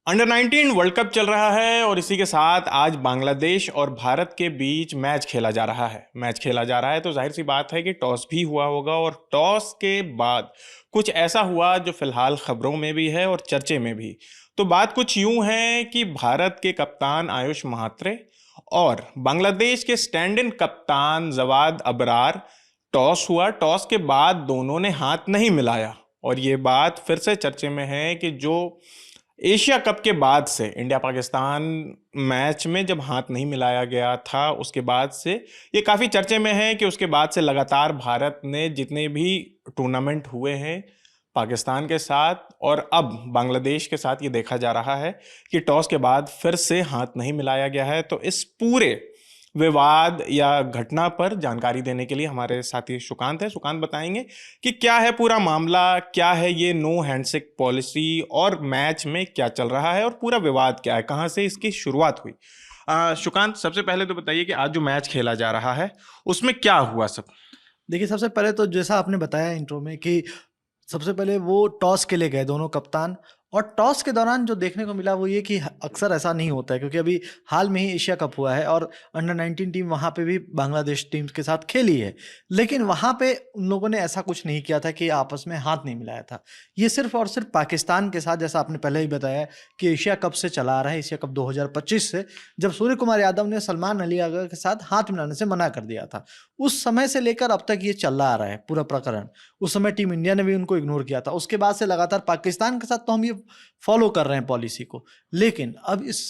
Under 19 world cup चल रहा है और इसी के साथ आज बांग्लादेश और भारत के बीच मैच खेला जा रहा है। तो जाहिर सी बात है कि टॉस भी हुआ होगा और टॉस के बाद कुछ ऐसा हुआ जो फिलहाल खबरों में भी है और चर्चे में भी। तो बात कुछ यूं है कि भारत के कप्तान आयुष महात्रे और बांग्लादेश के स्टैंड इन कप्तान जवाद अबरार, टॉस हुआ। टॉस के बाद दोनों ने हाथ नहीं मिलाया और ये बात फिर से चर्चे में है कि जो एशिया कप के बाद से इंडिया पाकिस्तान मैच में जब हाथ नहीं मिलाया गया था, उसके बाद से ये काफ़ी चर्चे में है कि उसके बाद से लगातार भारत ने जितने भी टूर्नामेंट हुए हैं पाकिस्तान के साथ और अब बांग्लादेश के साथ, ये देखा जा रहा है कि टॉस के बाद फिर से हाथ नहीं मिलाया गया है। तो इस पूरे विवाद या घटना पर जानकारी देने के लिए हमारे साथी सुकांत है। सुकांत बताएंगे कि क्या है पूरा मामला, क्या है ये नो हैंडशेक पॉलिसी और मैच में क्या चल रहा है और पूरा विवाद क्या है, कहां से इसकी शुरुआत हुई। सुकांत, सबसे पहले तो बताइए कि आज जो मैच खेला जा रहा है उसमें क्या हुआ सब। देखिए, सबसे पहले तो जैसा आपने बताया इंट्रो में कि सबसे पहले वो टॉस के लिए गए दोनों कप्तान। और टॉस के दौरान जो देखने को मिला वो ये कि अक्सर ऐसा नहीं होता है, क्योंकि अभी हाल में ही एशिया कप हुआ है और अंडर 19 टीम वहाँ पे भी बांग्लादेश टीम के साथ खेली है। लेकिन वहाँ पे उन लोगों ने ऐसा कुछ नहीं किया था कि आपस में हाथ नहीं मिलाया था। ये सिर्फ और सिर्फ पाकिस्तान के साथ, जैसा आपने पहले ही बताया कि एशिया कप से चला आ रहा है, एशिया कप 2025 से, जब सूर्य कुमार यादव ने सलमान अली अगर के साथ हाथ मिलाने से मना कर दिया था, उस समय से लेकर अब तक ये चला आ रहा है पूरा प्रकरण। उस समय टीम इंडिया ने भी उनको इग्नोर किया था। उसके बाद से लगातार पाकिस्तान के साथ तो हम ये फॉलो कर रहे हैं पॉलिसी को। लेकिन अब इस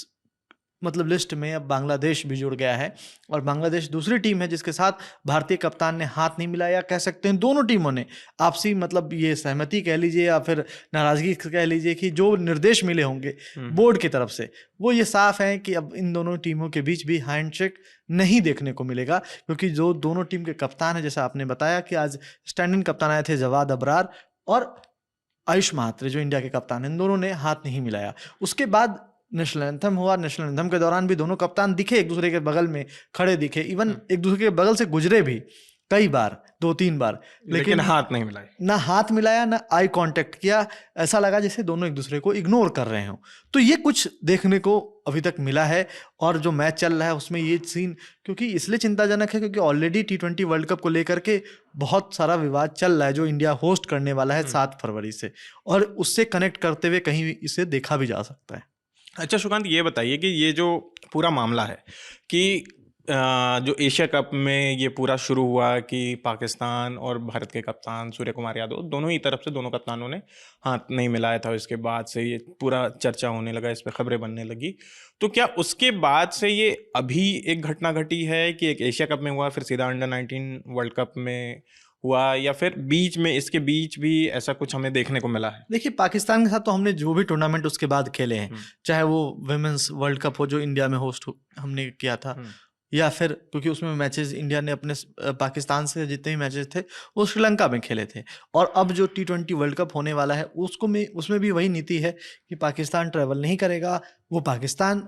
मतलब लिस्ट में अब बांग्लादेश भी जुड़ गया है और बांग्लादेश दूसरी टीम है जिसके साथ भारतीय कप्तान ने हाथ नहीं मिलाया। कह सकते हैं दोनों टीमों ने आपसी मतलब ये सहमति कह लीजिए या फिर नाराजगी कह लीजिए कि जो निर्देश मिले होंगे बोर्ड की तरफ से, वो ये साफ है कि अब इन दोनों टीमों के बीच भी हैंडशेक नहीं देखने को मिलेगा। क्योंकि जो दोनों टीम के कप्तान है, जैसा आपने बताया कि आज स्टैंड इन कप्तान आए थे जवाद अबरार और आयुष महात्रे जो इंडिया के कप्तान हैं, इन दोनों ने हाथ नहीं मिलाया। उसके बाद नेशनल एंथम हुआ। नेशनल एंथम के दौरान भी दोनों कप्तान दिखे, एक दूसरे के बगल में खड़े दिखे, इवन एक दूसरे के बगल से गुजरे भी कई बार, 2-3 बार, लेकिन हाथ नहीं मिलाए। ना हाथ मिलाया ना आई कांटेक्ट किया। ऐसा लगा जैसे दोनों एक दूसरे को इग्नोर कर रहे हों। तो ये कुछ देखने को अभी तक मिला है। और जो मैच चल रहा है उसमें ये सीन क्योंकि इसलिए चिंताजनक है क्योंकि ऑलरेडी T20 वर्ल्ड कप को लेकर के बहुत सारा विवाद चल रहा है जो इंडिया होस्ट करने वाला है 7 फरवरी से, और उससे कनेक्ट करते हुए कहीं इसे देखा भी जा सकता है। अच्छा सुकांत, ये बताइए कि ये जो पूरा मामला है कि जो एशिया कप में ये पूरा शुरू हुआ कि पाकिस्तान और भारत के कप्तान सूर्य कुमार यादव दोनों ही तरफ से दोनों कप्तानों ने हाथ नहीं मिलाया था। इसके बाद से ये पूरा चर्चा होने लगा, इस पर खबरें बनने लगी। तो क्या उसके बाद से ये अभी एक घटना घटी है कि एक एशिया कप में हुआ फिर सीधा अंडर 19 वर्ल्ड कप में हुआ, या फिर बीच में इसके बीच भी ऐसा कुछ हमें देखने को मिला है? देखिए, पाकिस्तान के साथ तो हमने जो भी टूर्नामेंट उसके बाद खेले हैं, चाहे वो वुमेन्स वर्ल्ड कप हो जो इंडिया में होस्ट हमने किया था, या फिर क्योंकि उसमें मैचेस इंडिया ने अपने पाकिस्तान से जितने भी मैचेस थे वो श्रीलंका में खेले थे। और अब जो T20 वर्ल्ड कप होने वाला है उसमें भी वही नीति है कि पाकिस्तान ट्रैवल नहीं करेगा, वो पाकिस्तान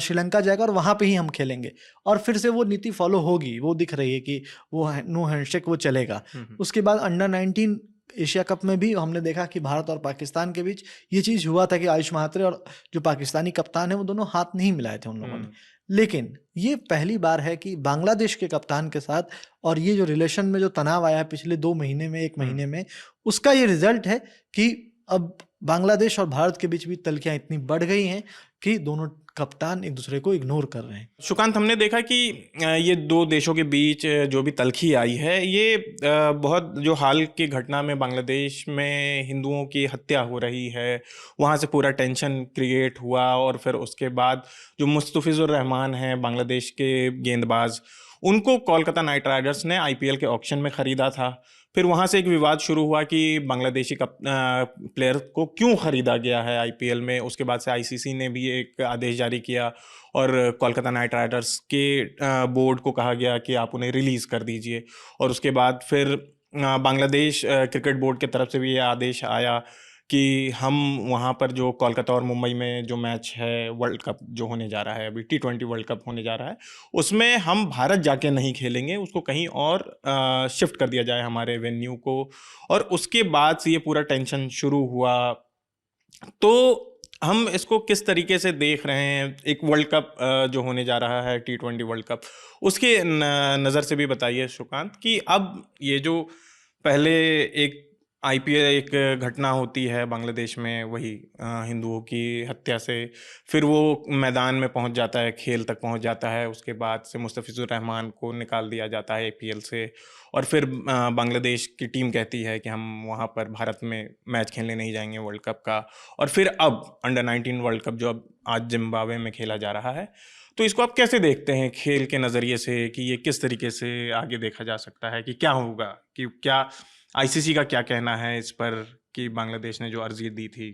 श्रीलंका जाएगा और वहाँ पे ही हम खेलेंगे। और फिर से वो नीति फॉलो होगी, वो दिख रही है कि वो नो हैंडशेक वो चलेगा। उसके बाद अंडर 19 एशिया कप में भी हमने देखा कि भारत और पाकिस्तान के बीच ये चीज़ हुआ था कि आयुष महात्रे और जो पाकिस्तानी कप्तान है वो दोनों हाथ नहीं मिलाए थे उन लोगों ने। लेकिन ये पहली बार है कि बांग्लादेश के कप्तान के साथ, और ये जो रिलेशन में जो तनाव आया है पिछले 2 महीने में, 1 महीने में, उसका ये रिजल्ट है कि अब बांग्लादेश और भारत के बीच भी तल्खियां इतनी बढ़ गई हैं कि दोनों कप्तान एक दूसरे को इग्नोर कर रहे हैं। सुकांत, हमने देखा कि ये दो देशों के बीच जो भी तल्खी आई है, ये बहुत जो हाल की घटना में बांग्लादेश में हिंदुओं की हत्या हो रही है, वहाँ से पूरा टेंशन क्रिएट हुआ। और फिर उसके बाद जो मुस्तफिजुर रहमान हैं बांग्लादेश के गेंदबाज, उनको कोलकाता नाइट राइडर्स ने IPL के ऑक्शन में ख़रीदा था। फिर वहाँ से एक विवाद शुरू हुआ कि बांग्लादेशी प्लेयर को क्यों ख़रीदा गया है IPL में। उसके बाद से ICC ने भी एक आदेश जारी किया और कोलकाता नाइट राइडर्स के बोर्ड को कहा गया कि आप उन्हें रिलीज़ कर दीजिए। और उसके बाद फिर बांग्लादेश क्रिकेट बोर्ड की तरफ से भी ये आदेश आया कि हम वहाँ पर जो कोलकाता और मुंबई में जो मैच है वर्ल्ड कप जो होने जा रहा है, अभी T20 वर्ल्ड कप होने जा रहा है, उसमें हम भारत जाके नहीं खेलेंगे, उसको कहीं और शिफ्ट कर दिया जाए हमारे वेन्यू को। और उसके बाद से ये पूरा टेंशन शुरू हुआ। तो हम इसको किस तरीके से देख रहे हैं, एक वर्ल्ड कप जो होने जा रहा है T20 वर्ल्ड कप, उसके नज़र से भी बताइए सुकांत कि अब ये जो पहले एक आईपीएल एक घटना होती है बांग्लादेश में, वही हिंदुओं की हत्या से, फिर वो मैदान में पहुंच जाता है, खेल तक पहुंच जाता है, उसके बाद से मुस्तफिजुर रहमान को निकाल दिया जाता है आईपीएल से, और फिर बांग्लादेश की टीम कहती है कि हम वहां पर भारत में मैच खेलने नहीं जाएंगे वर्ल्ड कप का, और फिर अब अंडर 19 वर्ल्ड कप जो अब आज जिम्बाब्वे में खेला जा रहा है। तो इसको आप कैसे देखते हैं खेल के नज़रिए से, कि ये किस तरीके से आगे देखा जा सकता है, कि क्या होगा, कि क्या आईसीसी का क्या कहना है इस पर, कि बांग्लादेश ने जो अर्जी दी थी?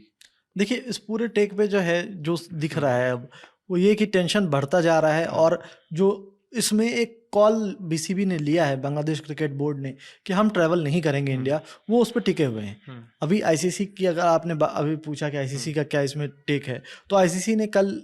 देखिए, इस पूरे टेक पे जो है, जो दिख रहा है अब, वो ये कि टेंशन बढ़ता जा रहा है, और जो इसमें एक कॉल बीसीबी ने लिया है, बांग्लादेश क्रिकेट बोर्ड ने, कि हम ट्रैवल नहीं करेंगे इंडिया, वो उस पर टिके हुए हैं। अभी आईसीसी की, अगर आपने अभी पूछा कि आईसीसी का क्या इसमें टेक है, तो आईसीसी ने कल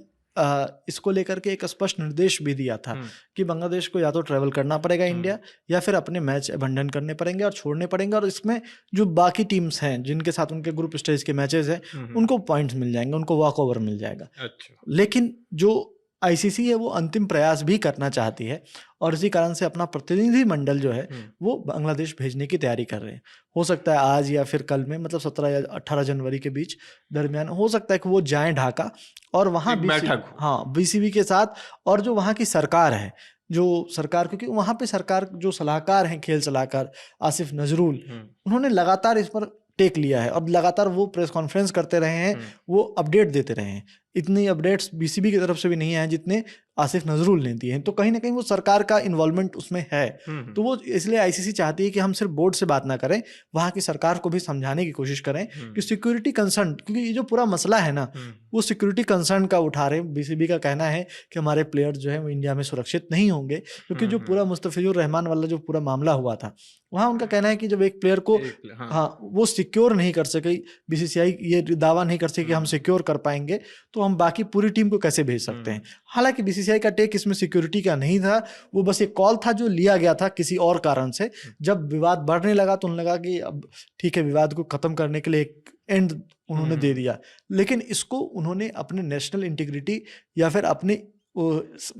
इसको लेकर के एक स्पष्ट निर्देश भी दिया था कि बांग्लादेश को या तो ट्रैवल करना पड़ेगा इंडिया, या फिर अपने मैच अबंडन करने पड़ेंगे और छोड़ने पड़ेंगे, और इसमें जो बाकी टीम्स हैं जिनके साथ उनके ग्रुप स्टेज के मैचेस हैं, उनको पॉइंट्स मिल जाएंगे, उनको वॉक ओवर मिल जाएगा। अच्छा। लेकिन जो आईसीसी है वो अंतिम प्रयास भी करना चाहती है, और इसी कारण से अपना प्रतिनिधि मंडल जो है वो बांग्लादेश भेजने की तैयारी कर रहे हैं। हो सकता है आज या फिर कल में, मतलब 17 या 18 जनवरी के बीच दरमियान हो सकता है कि वो जाएं ढाका, और वहाँ बैठक, हाँ, बीसीबी के साथ, और जो वहाँ की सरकार है, जो सरकार, क्योंकि वहाँ पे सरकार जो सलाहकार हैं, खेल सलाहकार आसिफ नजरुल, उन्होंने लगातार इस पर टेक लिया है, और लगातार वो प्रेस कॉन्फ्रेंस करते रहे हैं, वो अपडेट देते रहे हैं। इतनी अपडेट्स बीसीबी की तरफ से भी नहीं आए जितने आसिफ नजरुल ने दिए हैं, तो कहीं ना कहीं वो सरकार का इन्वॉल्वमेंट उसमें है। तो वो इसलिए आईसीसी चाहती है कि हम सिर्फ बोर्ड से बात ना करें, वहाँ की सरकार को भी समझाने की कोशिश करें कि सिक्योरिटी कंसर्न, क्योंकि ये जो पूरा मसला है ना, वो सिक्योरिटी कंसर्न का उठा रहे। बीसीबी का कहना है कि हमारे प्लेयर्स जो है वो इंडिया में सुरक्षित नहीं होंगे, क्योंकि जो पूरा मुस्तफिजुर रहमान वाला जो पूरा मामला हुआ था, वहाँ उनका कहना है कि जब एक प्लेयर को वो सिक्योर नहीं कर सके, बीसीसीआई ये दावा नहीं कर सके कि हम सिक्योर कर पाएंगे, तो हम बाकी पूरी टीम को कैसे भेज सकते हैं। हालांकि बीसीसीआई का टेक इसमें सिक्योरिटी का नहीं था, वो बस एक कॉल था जो लिया गया था किसी और कारण से। जब विवाद बढ़ने लगा तो उन्हें लगा कि अब ठीक है, विवाद को खत्म करने के लिए एक एंड उन्होंने दे दिया, लेकिन इसको उन्होंने अपने नेशनल इंटीग्रिटी या फिर अपने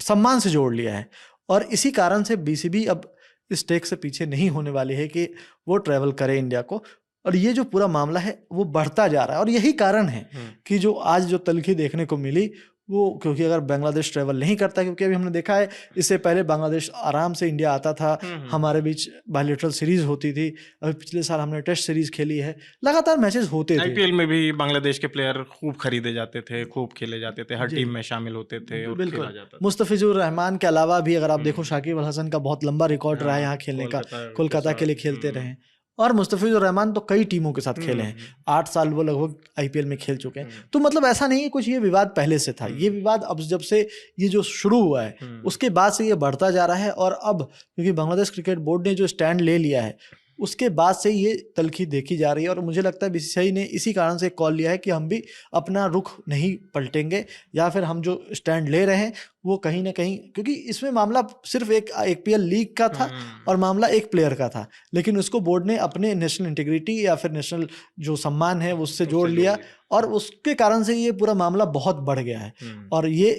सम्मान से जोड़ लिया है, और इसी कारण से बीसीबी अब इस टेक से पीछे नहीं होने वाली है कि वो ट्रैवल करे इंडिया को। और ये जो पूरा मामला है वो बढ़ता जा रहा है, और यही कारण है कि जो आज जो तलखी देखने को मिली, वो क्योंकि अगर बांग्लादेश ट्रैवल नहीं करता, क्योंकि अभी हमने देखा है इससे पहले बांग्लादेश आराम से इंडिया आता था, हमारे बीच बायलैटरल सीरीज होती थी, अभी पिछले साल हमने टेस्ट सीरीज खेली है, लगातार मैचेस होते थे। आईपीएल में भी बांग्लादेश के प्लेयर खूब खरीदे जाते थे, खूब खेले जाते थे, हर टीम में शामिल होते थे और खेला जाता था। मुस्तफिजुर रहमान के अलावा भी अगर आप देखो, शाकिब अल हसन का बहुत लंबा रिकॉर्ड रहा है यहाँ खेलने का, कोलकाता के लिए खेलते रहे, और मुस्तफिजुर रहमान तो कई टीमों के साथ खेले हैं, 8 साल वो लगभग आईपीएल में खेल चुके हैं। तो मतलब ऐसा नहीं है कुछ ये विवाद पहले से था, ये विवाद अब जब से ये जो शुरू हुआ है उसके बाद से ये बढ़ता जा रहा है, और अब क्योंकि बांग्लादेश क्रिकेट बोर्ड ने जो स्टैंड ले लिया है उसके बाद से ये तलखी देखी जा रही है, और मुझे लगता है बीसीसीआई ने इसी कारण से कॉल लिया है कि हम भी अपना रुख नहीं पलटेंगे, या फिर हम जो स्टैंड ले रहे हैं वो कहीं ना कहीं, क्योंकि इसमें मामला सिर्फ एक आईपीएल लीग का था और मामला एक प्लेयर का था, लेकिन उसको बोर्ड ने अपने नेशनल इंटीग्रिटी या फिर नेशनल जो सम्मान है उससे जोड़ लिया, और उसके कारण से ये पूरा मामला बहुत बढ़ गया है। और ये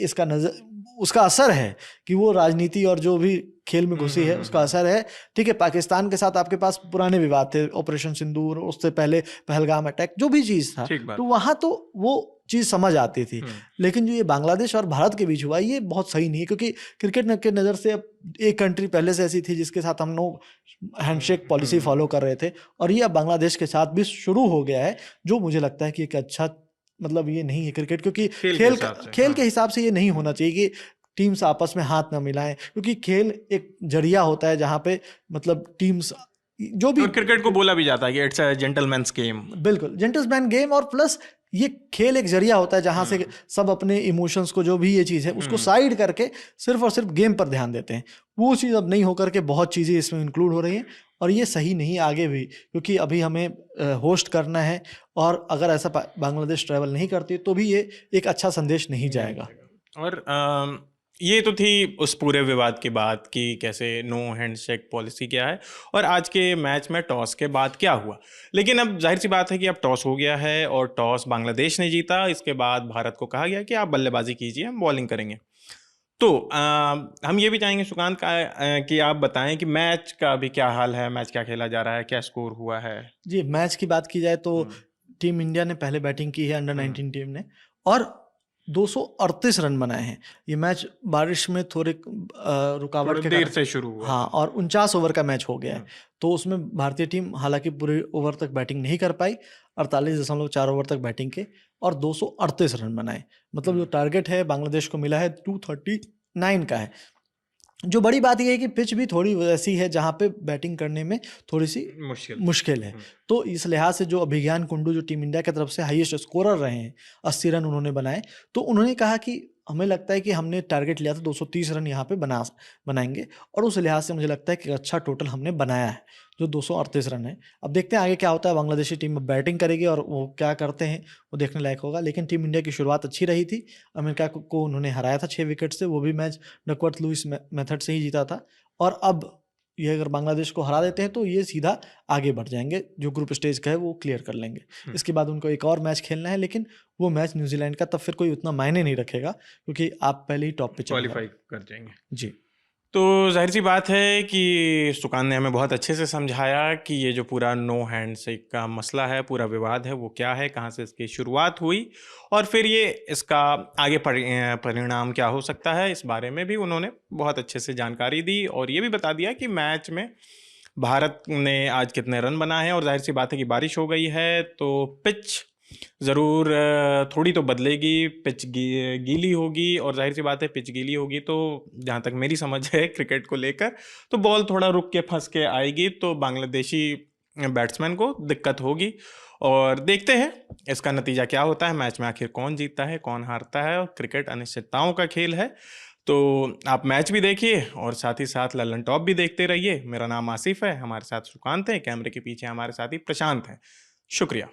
उसका असर है कि वो राजनीति और जो भी खेल में घुसी है उसका असर है। ठीक है, पाकिस्तान के साथ आपके पास पुराने विवाद थे, ऑपरेशन सिंदूर, उससे पहले पहलगाम अटैक, जो भी चीज था, तो वहां तो वो चीज समझ आती थी, लेकिन जो ये बांग्लादेश और भारत के बीच हुआ ये बहुत सही नहीं है, क्योंकि क्रिकेट के नज़र से अब एक कंट्री पहले से ऐसी थी जिसके साथ हम लोग हैंडशेक पॉलिसी फॉलो कर रहे थे, और ये अब बांग्लादेश के साथ भी शुरू हो गया है, जो मुझे लगता है कि एक अच्छा मतलब ये नहीं है क्रिकेट, क्योंकि खेल के हिसाब से ये नहीं होना चाहिए कि टीम्स आपस में हाथ ना मिलाएं, क्योंकि खेल एक जरिया होता है जहाँ पे मतलब टीम्स जो भी, क्रिकेट को बोला भी जाता है कि इट्स अ जेंटलमैन्स गेम। बिल्कुल, जेंटलमैन गेम, और प्लस ये खेल एक जरिया होता है जहाँ से सब अपने इमोशंस को, जो भी ये चीज़ है उसको साइड करके सिर्फ और सिर्फ गेम पर ध्यान देते हैं। वो चीज़ अब नहीं होकर के बहुत चीज़ें इसमें इंक्लूड हो रही हैं, और ये सही नहीं आगे भी, क्योंकि अभी हमें होस्ट करना है, और अगर ऐसा बांग्लादेश ट्रैवल नहीं करती तो भी ये एक अच्छा संदेश नहीं जाएगा। और ये तो थी उस पूरे विवाद की बात कि कैसे नो हैंडशेक पॉलिसी क्या है और आज के मैच में टॉस के बाद क्या हुआ। लेकिन अब जाहिर सी बात है कि अब टॉस हो गया है और टॉस बांग्लादेश ने जीता। इसके बाद भारत को कहा गया कि आप बल्लेबाजी कीजिए, हम बॉलिंग करेंगे। तो हम ये भी चाहेंगे सुकांत कि आप बताएं कि मैच का अभी क्या हाल है, मैच क्या खेला जा रहा है, क्या स्कोर हुआ है। जी, मैच की बात की जाए तो हम्म, टीम इंडिया ने पहले बैटिंग की है, अंडर हम्म, 19 टीम ने, और 238 रन बनाए हैं। ये मैच बारिश में थोड़े रुकावट थोड़ा के देर कारण, से शुरू हुआ हाँ, था। और 49 ओवर का मैच हो गया है। हम्म, तो उसमें भारतीय टीम हालांकि पूरे ओवर तक बैटिंग नहीं कर पाई, 48.4 ओवर तक बैटिंग के और 238 रन बनाए। मतलब जो हम्म, टारगेट है बांग्लादेश को मिला है 239 का है। जो बड़ी बात ये है कि पिच भी थोड़ी वैसी है जहाँ पे बैटिंग करने में थोड़ी सी मुश्किल। मुश्किल है। हम्म, तो इस लिहाज से जो अभिज्ञान कुंडू जो टीम इंडिया की तरफ से हाईएस्ट स्कोरर रहे हैं, 80 रन उन्होंने बनाए, तो उन्होंने कहा कि हमें लगता है कि हमने टारगेट लिया था 230 रन यहाँ पे बनाएंगे, और उस लिहाज से मुझे लगता है कि अच्छा टोटल हमने बनाया है जो 238 रन है। अब देखते हैं आगे क्या होता है। बांग्लादेशी टीम अब बैटिंग करेगी और वो क्या करते हैं वो देखने लायक होगा। लेकिन टीम इंडिया की शुरुआत अच्छी रही थी। अमेरिका को उन्होंने हराया था 6 विकेट से, वो भी मैच डकवर्थ लुइस मेथड से ही जीता था। और अब ये अगर बांग्लादेश को हरा देते हैं तो ये सीधा आगे बढ़ जाएंगे, जो ग्रुप स्टेज का है वो क्लियर कर लेंगे। हम्म, इसके बाद उनको एक और मैच खेलना है, लेकिन वो मैच न्यूजीलैंड का, तब फिर कोई उतना मायने नहीं रखेगा क्योंकि आप पहले ही टॉप पे चले क्वालिफाई जाओगे। कर जाएंगे। जी। तो जाहिर सी बात है कि सुकान ने हमें बहुत अच्छे से समझाया कि ये जो पूरा नो हैंडशेक का मसला है, पूरा विवाद है, वो क्या है, कहाँ से इसकी शुरुआत हुई और फिर ये इसका आगे परिणाम क्या हो सकता है। इस बारे में भी उन्होंने बहुत अच्छे से जानकारी दी और ये भी बता दिया कि मैच में भारत ने आज कितने रन बनाए हैं। और जाहिर सी बात है कि बारिश हो गई है तो पिच ज़रूर थोड़ी तो बदलेगी, पिच गीली होगी और जाहिर सी बात है पिच गीली होगी तो जहाँ तक मेरी समझ है क्रिकेट को लेकर, तो बॉल थोड़ा रुक के फंस के आएगी तो बांग्लादेशी बैट्समैन को दिक्कत होगी। और देखते हैं इसका नतीजा क्या होता है, मैच में आखिर कौन जीतता है कौन हारता है। और क्रिकेट अनिश्चितताओं का खेल है। तो आप मैच भी देखिए और साथ ही साथ ललन टॉप भी देखते रहिए। मेरा नाम आसिफ है, हमारे साथ सुकांत है, कैमरे के पीछे हमारे साथी प्रशांत हैं। शुक्रिया।